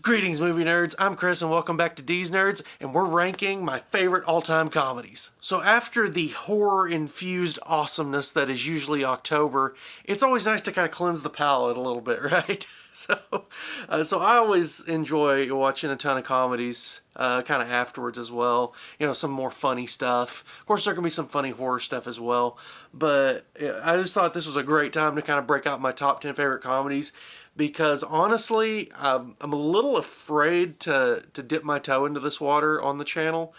Greetings, movie nerds. I'm Chris, and welcome back to Dees Nerds, and we're ranking my favorite all-time comedies. So after the horror-infused awesomeness that is usually October, it's always nice to kind of cleanse the palate a little bit, right? So I always enjoy watching a ton of comedies, kind of afterwards as well. You know, some more funny stuff. Of course, there can be some funny horror stuff as well, but I just thought this was a great time to kind of break out my top 10 favorite comedies. Because honestly, I'm a little afraid to dip my toe into this water on the channel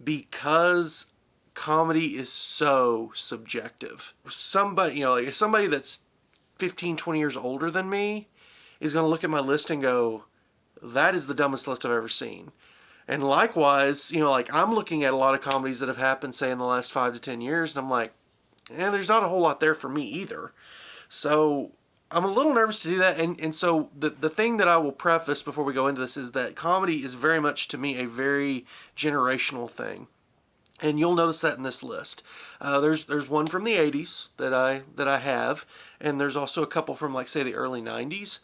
because comedy is so subjective. Somebody, like somebody that's 15, 20 years older than me is going to look at my list and go, that is the dumbest list I've ever seen. And likewise, like I'm looking at a lot of comedies that have happened, say, in the last 5 to 10 years, and I'm like, there's not a whole lot there for me either. So I'm a little nervous to do that, and so the thing that I will preface before we go into this is that comedy is very much, to me, a very generational thing. And you'll notice that in this list. There's one from the 80s that I have, and there's also a couple from, like, say, the early 90s.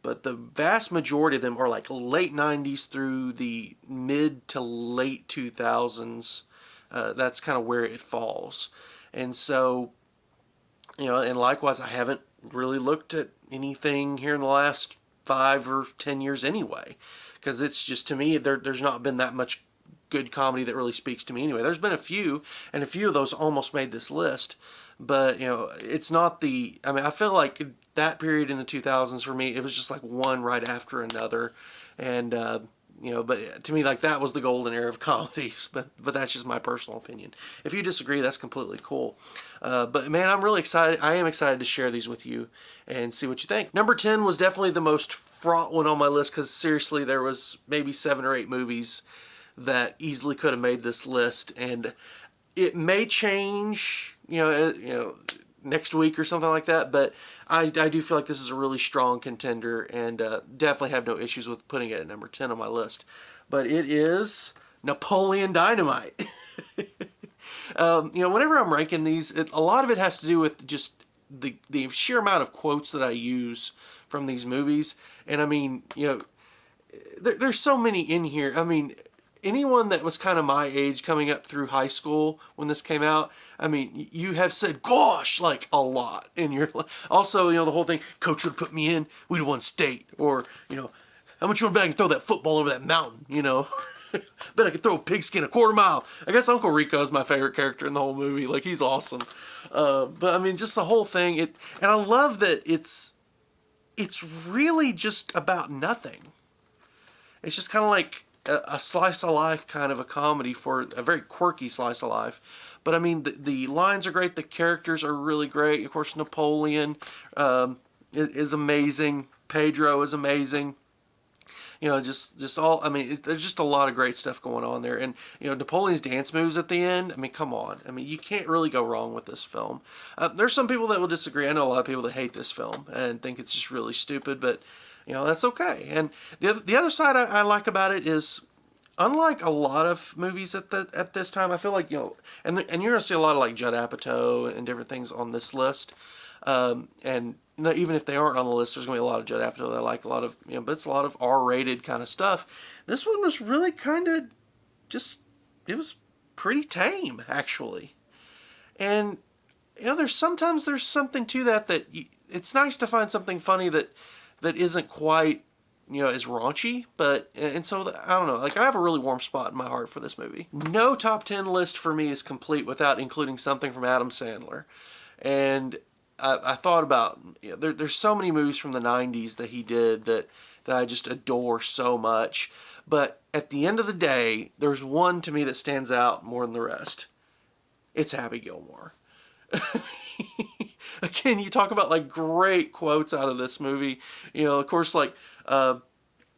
But the vast majority of them are, like, late 90s through the mid to late 2000s. That's kind of where it falls. And so, and likewise, I haven't really looked at anything here in the last 5 or 10 years anyway, because it's just, to me, there's not been that much good comedy that really speaks to me anyway. There's been a few, and a few of those almost made this list, but it's not I feel like that period in the 2000s for me, it was just like one right after another, and but to me, like, that was the golden era of comedies, but that's just my personal opinion. If you disagree, that's completely cool. But man, I'm really excited. I am excited to share these with you and see what you think. Number 10 was definitely the most fraught one on my list, because seriously, there was maybe 7 or 8 movies that easily could have made this list, and it may change, next week or something like that, but I do feel like this is a really strong contender, and definitely have no issues with putting it at number 10 on my list. But it is Napoleon Dynamite. Whenever I'm ranking these, a lot of it has to do with just the sheer amount of quotes that I use from these movies. And I mean, there's so many in here. I mean, anyone that was kind of my age coming up through high school when this came out, I mean, you have said "gosh" like a lot in your life. Also, the whole thing, coach would put me in, we'd won state, or how much you want to bet I can throw that football over that mountain, bet I could throw a pigskin a quarter mile. I guess Uncle Rico is my favorite character in the whole movie. Like, he's awesome. But I mean, just the whole thing, and I love that it's really just about nothing. It's just kind of like a slice of life kind of a comedy, for a very quirky slice of life. But I mean, the lines are great, the characters are really great. Of course, Napoleon is amazing. Pedro is amazing. Just all, I mean, there's just a lot of great stuff going on there. And, Napoleon's dance moves at the end, I mean, come on. I mean, you can't really go wrong with this film. There's some people that will disagree. I know a lot of people that hate this film and think it's just really stupid, but that's okay. And the other side I like about it is, unlike a lot of movies at this time, I feel like, and you're going to see a lot of, like, Judd Apatow and different things on this list. And even if they aren't on the list, there's going to be a lot of Judd Apatow that I like, a lot of, but it's a lot of R-rated kind of stuff. This one was really kind of it was pretty tame, actually. And, there's something to that it's nice to find something funny that isn't quite, as raunchy, but, and so, I don't know, like, I have a really warm spot in my heart for this movie. No top 10 list for me is complete without including something from Adam Sandler. And I thought about, there's so many movies from the 90s that he did that I just adore so much, but at the end of the day, there's one to me that stands out more than the rest. It's Happy Gilmore. Again, you talk about, like, great quotes out of this movie. Of course, like, the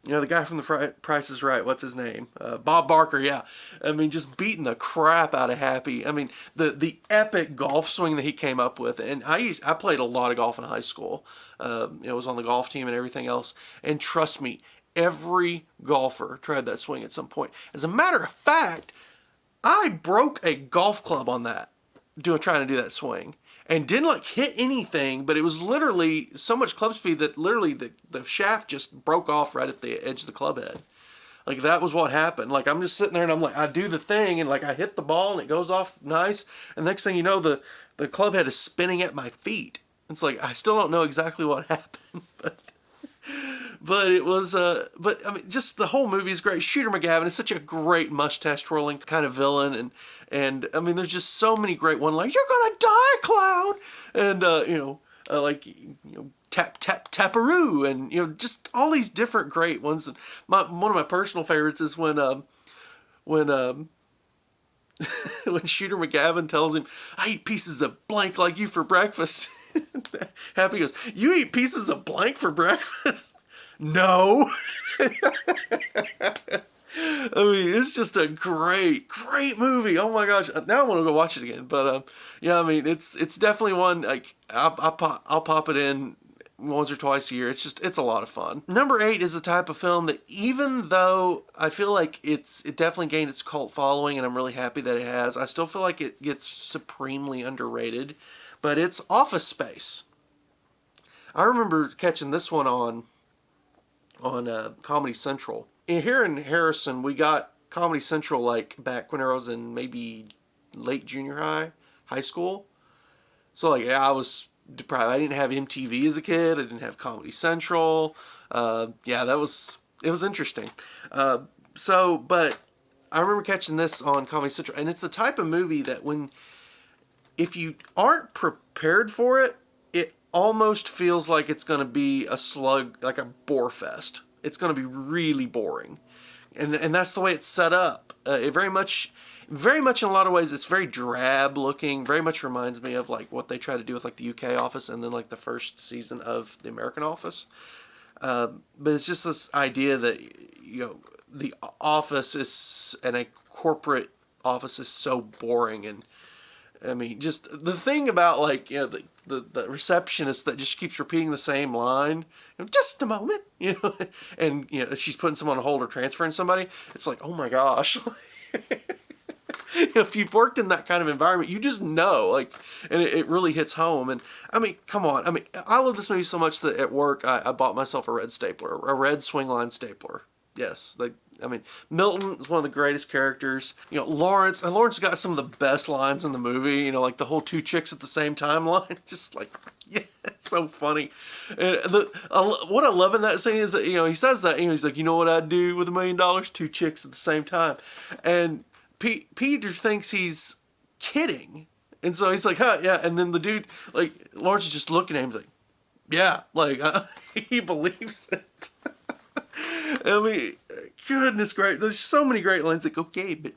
guy from The Price is Right, what's his name? Bob Barker, yeah. I mean, just beating the crap out of Happy. I mean, the epic golf swing that he came up with. And I played a lot of golf in high school. Was on the golf team and everything else. And trust me, every golfer tried that swing at some point. As a matter of fact, I broke a golf club on that, trying to do that swing. and didn't like hit anything, but it was literally so much club speed that literally the shaft just broke off right at the edge of the club head. Like, that was what happened. Like, I'm just sitting there and I'm like, I do the thing and like I hit the ball and it goes off nice, and next thing you know, the club head is spinning at my feet. It's like, I still don't know exactly what happened, but it was, but I mean, just the whole movie is great. Shooter McGavin is such a great mustache twirling kind of villain, and I mean, there's just so many great one like, "You're gonna die, clown," and like, tap tap taparoo, and just all these different great ones. And one of my personal favorites is when when Shooter McGavin tells him, "I eat pieces of blank like you for breakfast." Happy goes, "You eat pieces of blank for breakfast?" No. I mean, it's just a great movie. Oh my gosh! Now I want to go watch it again. But yeah, I mean, it's definitely one like I'll pop it in once or twice a year. It's a lot of fun. Number 8 is the type of film that, even though I feel like it definitely gained its cult following, and I'm really happy that it has, I still feel like it gets supremely underrated. But it's Office Space. I remember catching this one on Comedy Central. And here in Harrison, we got Comedy Central like back when I was in maybe late junior high school. So like, yeah, I was deprived. I didn't have MTV as a kid. I didn't have Comedy Central. Yeah, it was interesting. But I remember catching this on Comedy Central, and it's the type of movie that if you aren't prepared for it, it almost feels like it's going to be a slug, like a bore fest. It's going to be really boring. And that's the way it's set up. It very much in a lot of ways, it's very drab looking, very much reminds me of like what they try to do with like the UK Office and then like the first season of the American Office. But it's just this idea that, the office is, and a corporate office is so boring. And I mean, just the thing about like, the receptionist that just keeps repeating the same line, just a moment, and she's putting someone on hold or transferring somebody. It's like, oh my gosh. If you've worked in that kind of environment, you just know, like, and it really hits home. And I mean, come on. I mean, I love this movie so much that at work, I bought myself a red swing line stapler. Yes. I mean, Milton is one of the greatest characters. Lawrence got some of the best lines in the movie, like the whole 2 chicks at the same time line. Just like, yeah, it's so funny. And what I love in that scene is that, he says that, he's like, "You know what I'd do with $1 million? 2 chicks at the same time." And Peter thinks he's kidding. And so he's like, "Huh, yeah." And then the dude, like, Lawrence is just looking at him like, yeah, like, he believes it. I mean, goodness great. There's so many great lines like, "Okay, but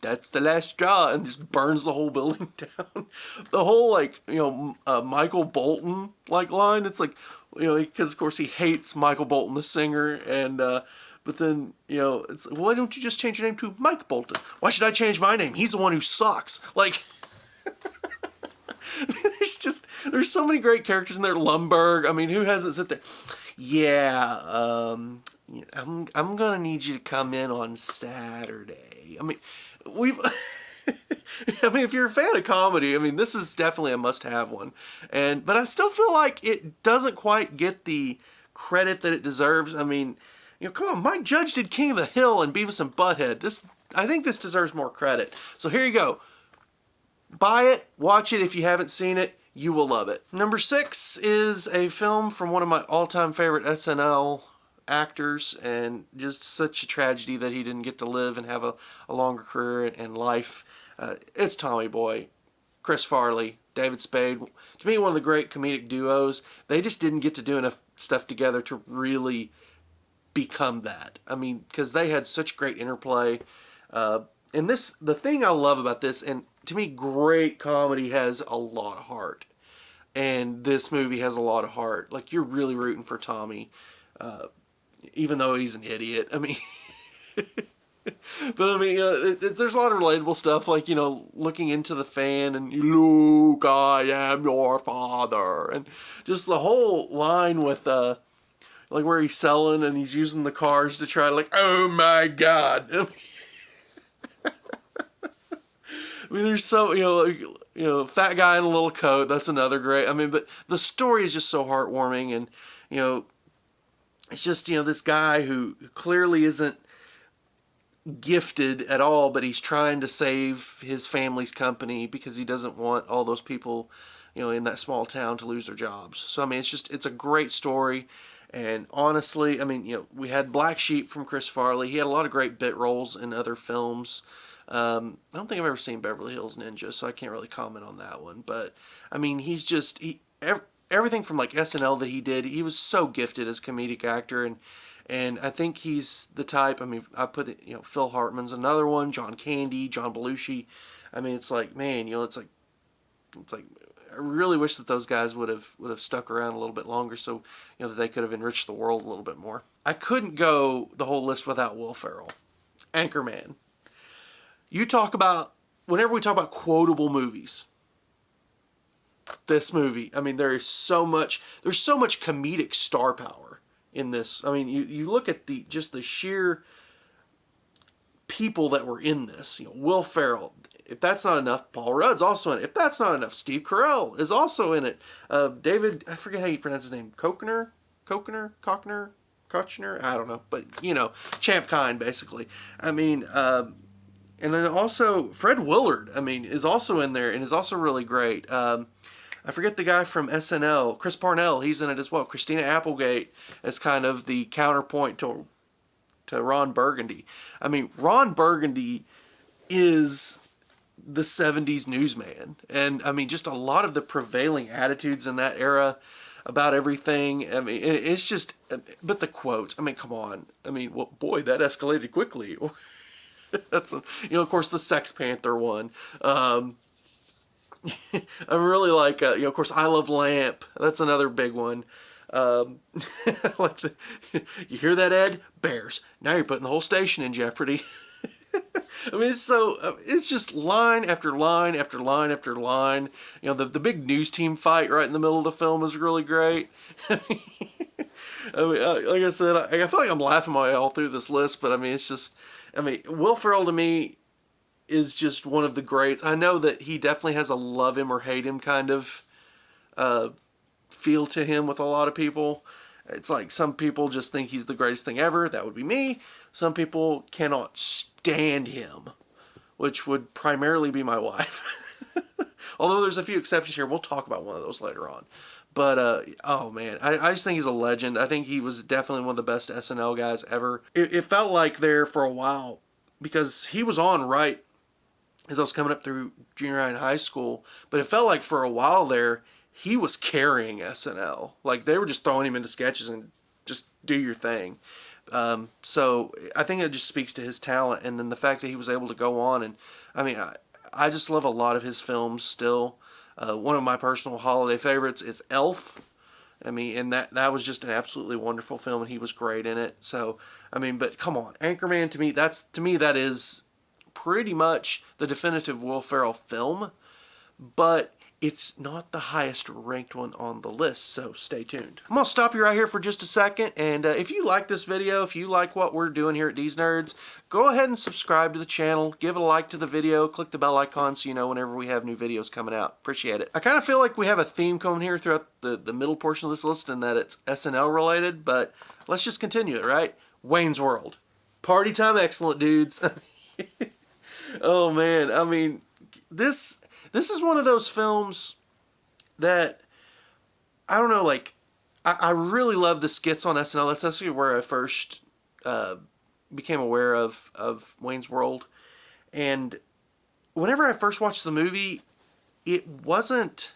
that's the last straw," and just burns the whole building down. The whole, like, Michael Bolton, like, line, it's like, because, of course, he hates Michael Bolton, the singer, and, but then, it's, "Why don't you just change your name to Mike Bolton?" "Why should I change my name? He's the one who sucks." Like, there's so many great characters in there. Lumberg, I mean, who hasn't sit there? "Yeah, I'm gonna need you to come in on Saturday." I mean, I mean, if you're a fan of comedy, I mean, this is definitely a must-have one. But I still feel like it doesn't quite get the credit that it deserves. I mean, come on, Mike Judge did King of the Hill and Beavis and Butthead. I think this deserves more credit. So here you go. Buy it, watch it if you haven't seen it. You will love it. Number 6 is a film from one of my all-time favorite SNL actors, and just such a tragedy that he didn't get to live and have a longer career and life. It's Tommy Boy, Chris Farley, David Spade. To me, one of the great comedic duos. They just didn't get to do enough stuff together to really become that. I mean, because they had such great interplay. And the thing I love about this, and to me, great comedy has a lot of heart. And this movie has a lot of heart. Like, you're really rooting for Tommy, even though he's an idiot. I mean, but I mean, there's a lot of relatable stuff, like, looking into the fan and, "Luke, I am your father." And just the whole line with, like, where he's selling and he's using the cars to try to, like, "Oh my God." I mean, there's so, fat guy in a little coat. That's another great. I mean, but the story is just so heartwarming, and it's just this guy who clearly isn't gifted at all, but he's trying to save his family's company because he doesn't want all those people, in that small town to lose their jobs. So I mean, it's a great story. And honestly, I mean, we had Black Sheep from Chris Farley. He had a lot of great bit roles in other films. I don't think I've ever seen Beverly Hills Ninja, so I can't really comment on that one. But I mean, everything from like SNL that he did, he was so gifted as a comedic actor, and I think he's the type. I mean, I put it, Phil Hartman's another one, John Candy, John Belushi. I mean, it's like, man, it's like I really wish that those guys would have stuck around a little bit longer, so that they could have enriched the world a little bit more. I couldn't go the whole list without Will Ferrell. Anchorman. You talk about, whenever we talk about quotable movies, this movie, I mean, there's so much comedic star power in this. I mean, you look at just the sheer people that were in this. Will Ferrell. If that's not enough, Paul Rudd's also in it. If that's not enough, Steve Carell is also in it. David, I forget how you pronounce his name. Koechner? I don't know. But, Champ Kind, basically. I mean, and then also Fred Willard, I mean, is also in there and is also really great. I forget the guy from SNL, Chris Parnell, he's in it as well. Christina Applegate is kind of the counterpoint to Ron Burgundy. I mean, Ron Burgundy is the 70s newsman, and I mean, just a lot of the prevailing attitudes in that era about everything. I mean, it's just, but the quotes, I mean, come on. I mean, well, boy, that escalated quickly. That's of course, the Sex Panther one. I really like, of course, I Love Lamp. That's another big one. Like you hear that, Ed? Bears. Now you're putting the whole station in jeopardy. I mean, it's just line after line after line after line. The big news team fight right in the middle of the film is really great. I mean, like I said, I feel like I'm laughing my way all through this list, but I mean, it's just, I mean, Will Ferrell to me is just one of the greats. I know that he definitely has a love him or hate him kind of feel to him with a lot of people. It's like some people just think he's the greatest thing ever. That would be me. Some people cannot stand him, which would primarily be my wife. Although there's a few exceptions here. We'll talk about one of those later on. But, oh man, I just think he's a legend. I think he was definitely one of the best SNL guys ever. It felt like there for a while, because he was on right as I was coming up through junior high and high school, but it felt like for a while there, he was carrying SNL. Like, they were just throwing him into sketches and just do your thing. So I think it just speaks to his talent, and then the fact that he was able to go on, and I mean, I just love a lot of his films still. One of my personal holiday favorites is Elf. I mean, and that was just an absolutely wonderful film, and he was great in it. So, I mean, but come on, Anchorman, to me that is pretty much the definitive Will Ferrell film, but it's not the highest ranked one on the list, so stay tuned. I'm going to stop you right here for just a second, and if you like this video, if you like what we're doing here at Dees Nerds, go ahead and subscribe to the channel, give it a like to the video, click the bell icon so you know whenever we have new videos coming out. Appreciate it. I kind of feel like we have a theme coming here throughout the middle portion of this list, and that it's SNL related, but let's just continue it, right? Wayne's World. Party time excellent, dudes. Oh man, I mean, this is one of those films that, I don't know, like, I really love the skits on SNL. That's actually where I first became aware of Wayne's World. And whenever I first watched the movie, it wasn't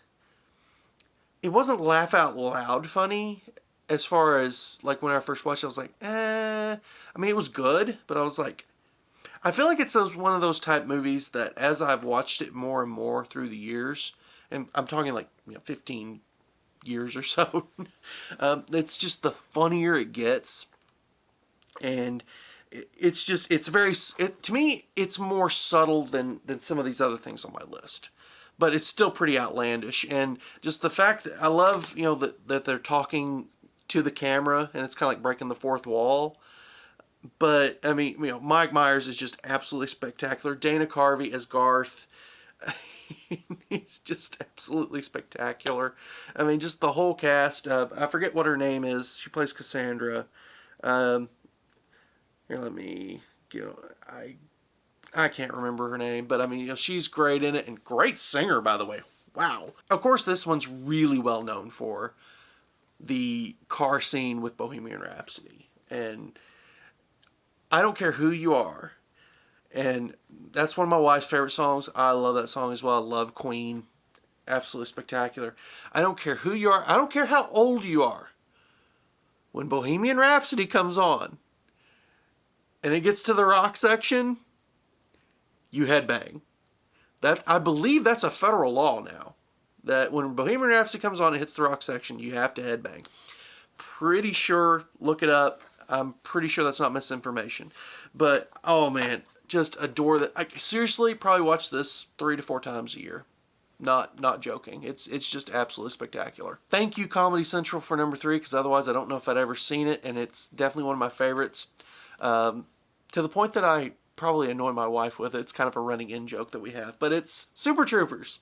laugh out loud funny. As far as, like, when I first watched it, I was like, I mean, it was good, but I was like, I feel like it's one of those type movies that as I've watched it more and more through the years, and I'm talking like 15 years or so, it's just the funnier it gets, and to me, it's more subtle than some of these other things on my list, but it's still pretty outlandish, and just the fact that I love, that they're talking to the camera, and it's kind of like breaking the fourth wall. But, I mean, Mike Myers is just absolutely spectacular. Dana Carvey as Garth. He's just absolutely spectacular. I mean, just the whole cast. I forget what her name is. She plays Cassandra. Um, Here, let me get. I can't remember her name, but I mean, she's great in it, and great singer, by the way. Wow. Of course, this one's really well known for the car scene with Bohemian Rhapsody, and I don't care who you are, and that's one of my wife's favorite songs. I love that song as well. I love Queen. Absolutely spectacular. I don't care who you are. I don't care how old you are. When Bohemian Rhapsody comes on, and it gets to the rock section, you headbang. I believe that's a federal law now. That when Bohemian Rhapsody comes on and hits the rock section, you have to headbang. Pretty sure, look it up. I'm pretty sure that's not misinformation. But, oh man, just adore that. I seriously probably watch this 3 to 4 times a year. Not joking. It's just absolutely spectacular. Thank you, Comedy Central, for number 3, because otherwise I don't know if I'd ever seen it, and it's definitely one of my favorites. To the point that I probably annoy my wife with it. It's kind of a running in joke that we have. But it's Super Troopers.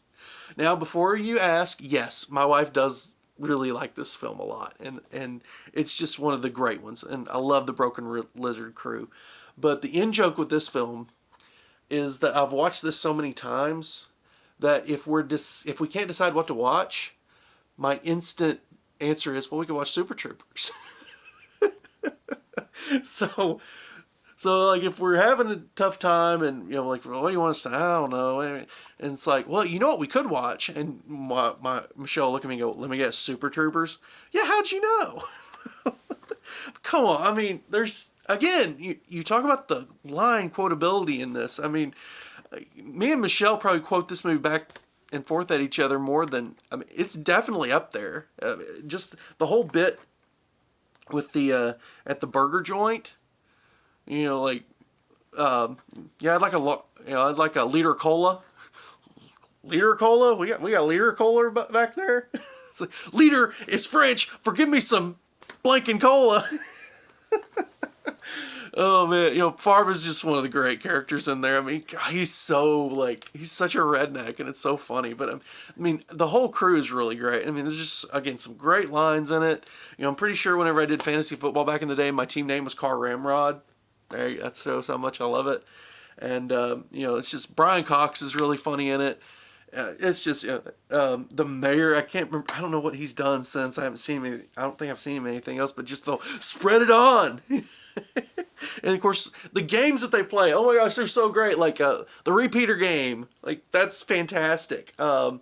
Now, before you ask, yes, my wife does really like this film a lot. And it's just one of the great ones. And I love the Broken Lizard crew. But the in joke with this film is that I've watched this so many times that if we can't decide what to watch, my instant answer is, well, we can watch Super Troopers. So like if we're having a tough time and like, well, what do you want us to? I don't know. And it's like, well, you know what we could watch? And my Michelle look at me and go, let me guess, Super Troopers. Yeah, how'd you know? Come on, I mean, there's again, you talk about the line quotability in this. I mean, me and Michelle probably quote this movie back and forth at each other more than, I mean, it's definitely up there. Just the whole bit with the at the burger joint. Like, yeah, I'd like a liter cola. Liter cola? We got liter cola back there. It's like, liter is French. Forgive me some blanking cola. Oh man, Farva's just one of the great characters in there. I mean, God, he's such a redneck, and it's so funny. But I mean, the whole crew is really great. I mean, there's just again some great lines in it. I'm pretty sure whenever I did fantasy football back in the day, my team name was Car Ramrod. That shows how much I love it. And, it's just, Brian Cox is really funny in it. It's just, the mayor, I can't remember, I don't know what he's done since. I don't think I've seen him in anything else, but just the spread it on. And of course, the games that they play, oh my gosh, they're so great. Like, the repeater game, like, that's fantastic. The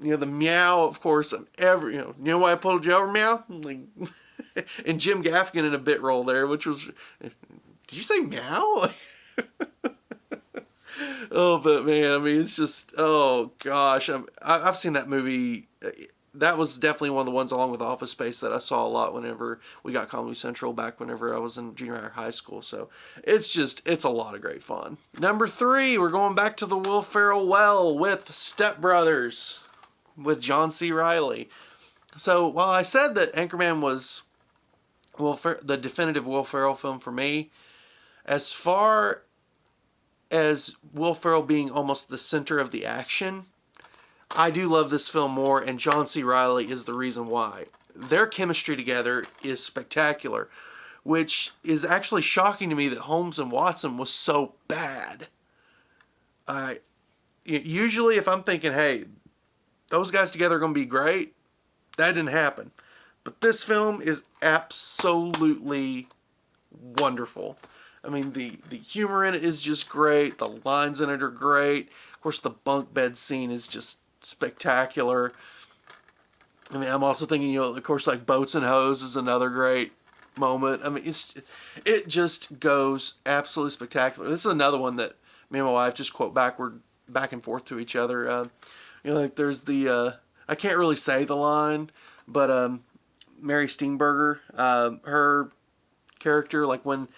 meow, of course, you know why I pulled you over, meow? Like, and Jim Gaffigan in a bit role there, which was, did you say meow? Oh, but man, I mean, it's just, oh gosh, I've seen that movie. That was definitely one of the ones, along with Office Space, that I saw a lot whenever we got Comedy Central back whenever I was in junior high school. So it's a lot of great fun. Number 3, we're going back to the Will Ferrell well with Step Brothers with John C. Reilly. So while I said that Anchorman was the definitive Will Ferrell film for me, as far as Will Ferrell being almost the center of the action, I do love this film more, and John C. Reilly is the reason why. Their chemistry together is spectacular, which is actually shocking to me that Holmes and Watson was so bad. Usually if I'm thinking, hey, those guys together are going to be great, that didn't happen. But this film is absolutely wonderful. I mean, the humor in it is just great. The lines in it are great. Of course, the bunk bed scene is just spectacular. I mean, I'm also thinking, of course, like Boats and Hoes is another great moment. I mean, it just goes absolutely spectacular. This is another one that me and my wife just quote back and forth to each other. Like there's the, I can't really say the line, but Mary Steenburgen, her character, like when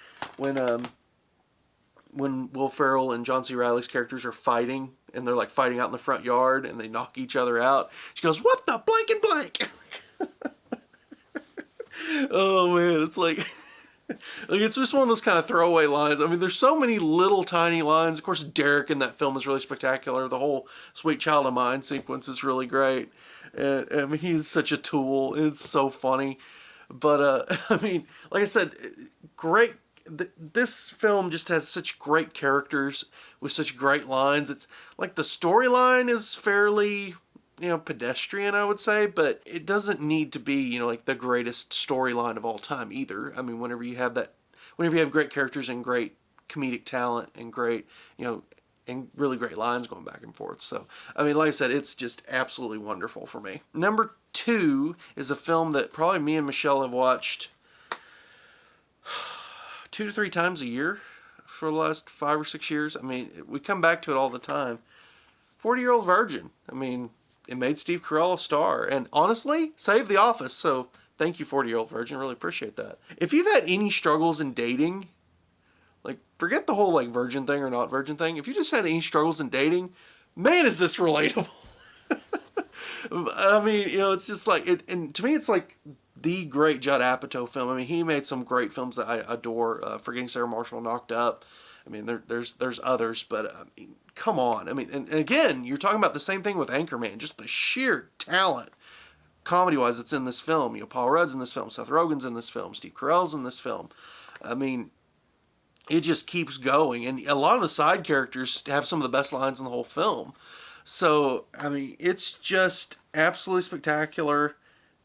Will Ferrell and John C. Reilly's characters are fighting, and they're like fighting out in the front yard, and they knock each other out, she goes, "What the blank and blank?" Oh man, it's like, Like, it's just one of those kind of throwaway lines. I mean, there's so many little tiny lines. Of course, Derek in that film is really spectacular. The whole Sweet Child of Mine sequence is really great. And I mean, he's such a tool. It's so funny. But, I mean, like I said, great. This film just has such great characters with such great lines. It's like the storyline is fairly, pedestrian, I would say, but it doesn't need to be, like the greatest storyline of all time either. I mean, whenever you have great characters and great comedic talent and great, and really great lines going back and forth. So, I mean, like I said, it's just absolutely wonderful for me. Number 2 is a film that probably me and Michelle have watched 2 to 3 times a year for the last 5 or 6 years. I mean, we come back to it all the time. 40-Year-Old Virgin. I mean, it made Steve Carell a star. And honestly, saved The Office. So thank you, 40-Year-Old Virgin. Really appreciate that. If you've had any struggles in dating, like, forget the whole, like, virgin thing or not virgin thing. If you just had any struggles in dating, man, is this relatable. I mean, it's just like, and to me, it's like the great Judd Apatow film. I mean, he made some great films that I adore. Forgetting Sarah Marshall, Knocked Up. I mean, there's others, but I mean, come on. I mean, and again, you're talking about the same thing with Anchorman. Just the sheer talent, comedy-wise, that's in this film. Paul Rudd's in this film. Seth Rogen's in this film. Steve Carell's in this film. I mean, it just keeps going, and a lot of the side characters have some of the best lines in the whole film. So, I mean, it's just absolutely spectacular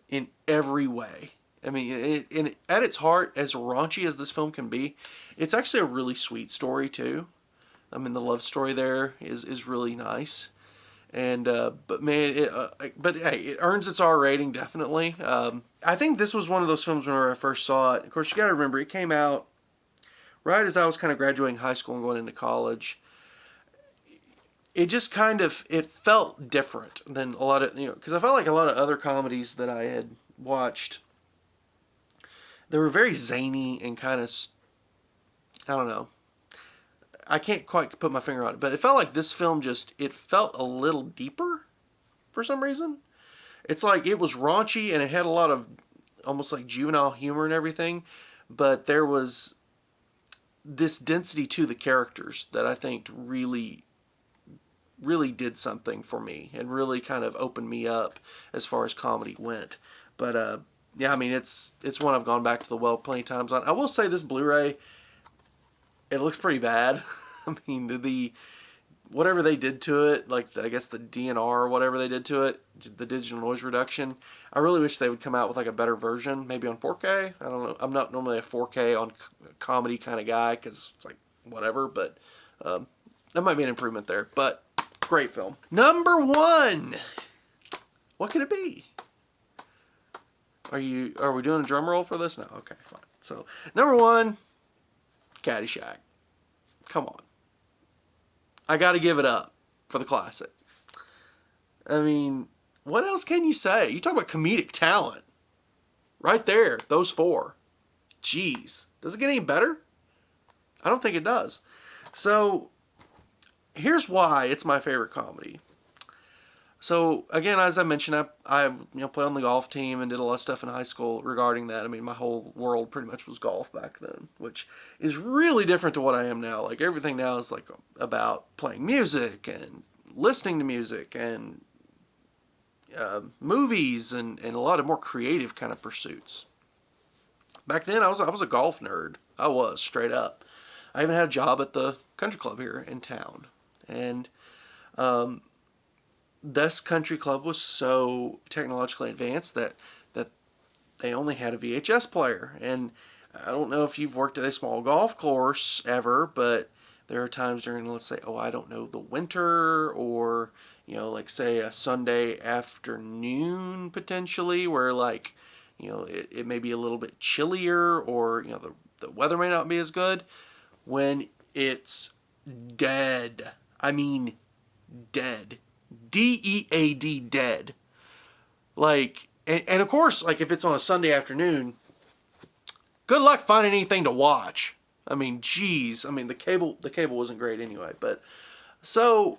in every way. I mean, at its heart, as raunchy as this film can be, it's actually a really sweet story, too. I mean, the love story there is really nice. And, but man, but hey, it earns its R rating, definitely. I think this was one of those films whenever I first saw it. Of course, you got to remember, it came out right as I was kind of graduating high school and going into college. It just it felt different than a lot of, because I felt like a lot of other comedies that I had watched, they were very zany and kind of, I don't know. I can't quite put my finger on it, but it felt like this film it felt a little deeper for some reason. It's like it was raunchy and it had a lot of almost like juvenile humor and everything, but there was this density to the characters that I think really did something for me and really kind of opened me up as far as comedy went. But yeah, I mean, it's one I've gone back to the well plenty of times on. I will say this Blu-ray, it looks pretty bad. I mean, whatever they did to it, like I guess the DNR or whatever they did to it, the digital noise reduction, I really wish they would come out with like a better version, maybe on 4K. I don't know. I'm not normally a 4K on comedy kind of guy because it's like whatever, but that might be an improvement there. But great film. Number 1. What could it be? Are we doing a drum roll for this? No. Okay, fine. So, number 1, Caddyshack. Come on. I got to give it up for the classic. I mean, what else can you say? You talk about comedic talent. Right there, those 4. Jeez. Does it get any better? I don't think it does. So, here's why it's my favorite comedy. So, again, as I mentioned, I played on the golf team and did a lot of stuff in high school regarding that. I mean, my whole world pretty much was golf back then, which is really different to what I am now. Like, everything now is, like, about playing music and listening to music and movies and a lot of more creative kind of pursuits. Back then, I was a golf nerd. I was, straight up. I even had a job at the country club here in town. And this country club was so technologically advanced that they only had a VHS player. And I don't know if you've worked at a small golf course ever, but there are times during, let's say, I don't know, the winter or, like say a Sunday afternoon potentially where like, it may be a little bit chillier or, the weather may not be as good. When it's dead. I mean, dead. D-E-A-D, dead. Like, and of course, like, if it's on a Sunday afternoon, good luck finding anything to watch. I mean, geez. I mean, the cable wasn't great anyway, but, so,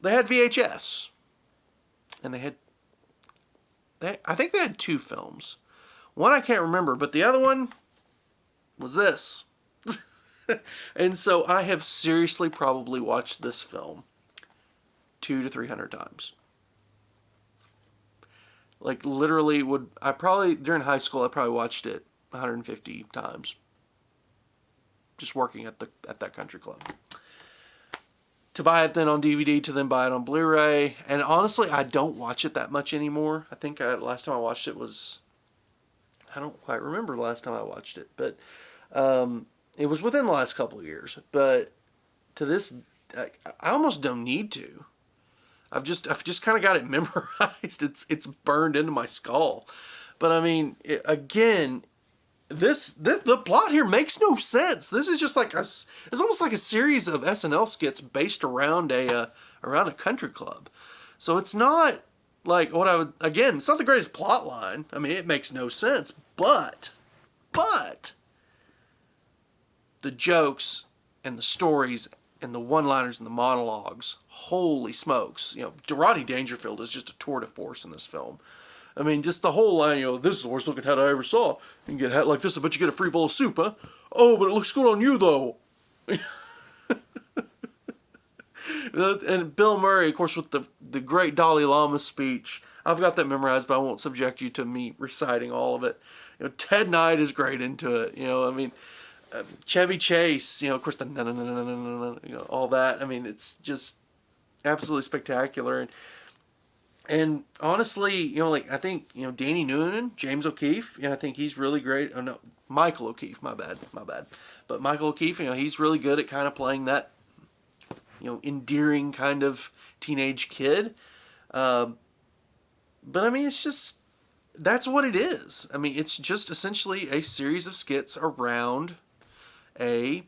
they had VHS. And I think they had 2 films. One I can't remember, but the other one, was this. And so I have seriously probably watched this film 200 to 300 times. Like, literally during high school, I probably watched it 150 times. Just working at that country club. To buy it then on DVD, to then buy it on Blu-ray. And honestly, I don't watch it that much anymore. I think last time I watched it was, I don't quite remember the last time I watched it, but it was within the last couple of years. But to this, I almost don't need to. I've just kind of got it memorized. It's burned into my skull. But I mean, again, the plot here makes no sense. This is just like it's almost like a series of SNL skits based around a country club. So it's not like it's not the greatest plot line. I mean, it makes no sense, but the jokes and the stories and the one-liners and the monologues, holy smokes. Rodney Dangerfield is just a tour de force in this film. I mean, just the whole line, this is the worst looking hat I ever saw. You can get a hat like this, I bet you get a free bowl of soup, huh? Oh, but it looks good on you, though. And Bill Murray, of course, with the great Dalai Lama speech. I've got that memorized, but I won't subject you to me reciting all of it. Ted Knight is great into it. I mean, Chevy Chase, of course, the all that. I mean, it's just absolutely spectacular. And honestly, I think, Danny Noonan, James O'Keefe, I think he's really great. Oh, no, Michael O'Keefe, my bad. But Michael O'Keefe, he's really good at kind of playing that, endearing kind of teenage kid. But I mean, it's just, that's what it is. I mean, it's just essentially a series of skits around a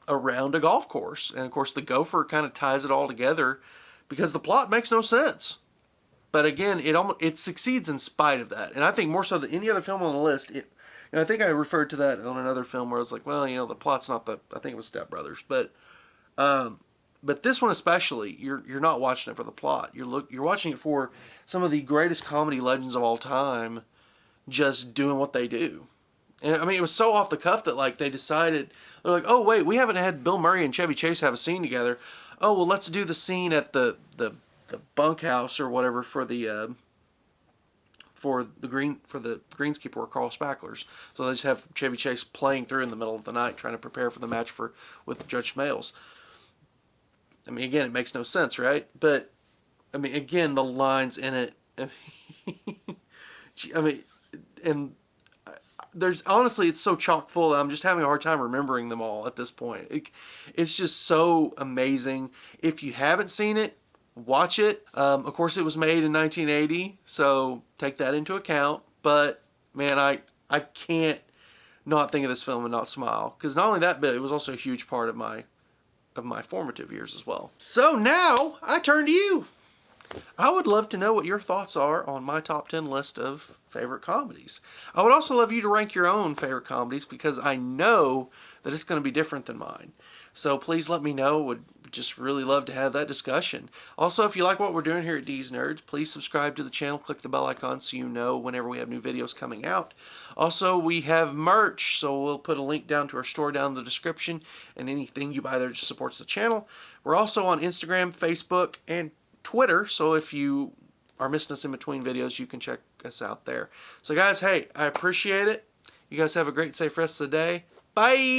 golf course. And of course, the gopher kind of ties it all together, because the plot makes no sense. But again, it succeeds in spite of that. And I think more so than any other film on the list, I think I referred to that on another film where I was like, well, the plot's not I think it was Step Brothers. But this one especially, you're not watching it for the plot. You're watching it for some of the greatest comedy legends of all time just doing what they do. And I mean, it was so off the cuff that they decided, they're like, oh wait, we haven't had Bill Murray and Chevy Chase have a scene together. Oh, well, let's do the scene at the bunkhouse or whatever for the greenskeeper or Carl Spackler's. So they just have Chevy Chase playing through in the middle of the night, trying to prepare for the match with Judge Smales. I mean, again, it makes no sense, right? But I mean, again, the lines in it. I mean, and there's honestly, it's so chock full that I'm just having a hard time remembering them all at this point. It's just so amazing. If you haven't seen it, watch it. Of course, it was made in 1980, so take that into account. But man, I can't not think of this film and not smile, because not only that, but it was also a huge part of my formative years as well. So now I turn to you. I would love to know what your thoughts are on my top 10 list of favorite comedies. I would also love you to rank your own favorite comedies, because I know that it's going to be different than mine. So please let me know. Would just really love to have that discussion. Also, if you like what we're doing here at Dees Nerds, please subscribe to the channel. Click the bell icon so you know whenever we have new videos coming out. Also, we have merch, so we'll put a link down to our store down in the description, and anything you buy there just supports the channel. We're also on Instagram, Facebook, and Twitter, so if you are missing us in between videos, you can check us out there. So guys, hey, I appreciate it. You guys have a great, safe rest of the day. Bye!